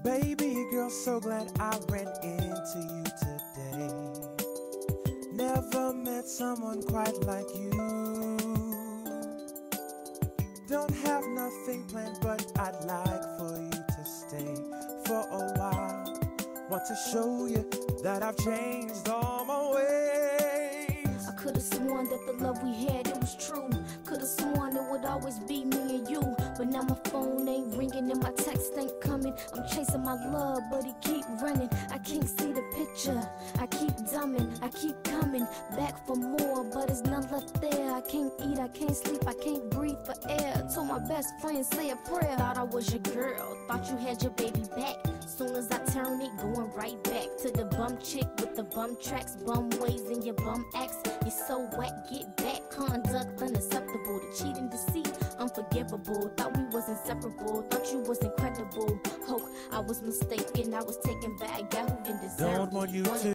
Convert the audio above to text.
Baby girl, so glad I ran into you today. Never met someone quite like you. Don't have nothing planned, but I'd like for you to stay for a while. Want to show you that I've changed all my ways. I could've sworn that the love we had, it was true. Could've sworn it would always be me and you. But now my phone ain't ringing and my text ain't coming. I'm chasing my love, but it keep running. I can't see the picture, I keep dumbing. I keep coming back for more, but there's none left there. I can't eat, I can't sleep, I can't breathe for air. Told my best friend, say a prayer. Thought I was your girl, thought you had your baby back. Soon as I turn it, going right back to the bum chick with the bum tracks, bum ways and your bum acts. You're so whack, get back. Conduct unacceptable, the cheating, deceit, unforgivable. Thought we was inseparable, thought you was incredible. Hope I was mistaken, I was taken back. Got who didn't deserve. Don't want you to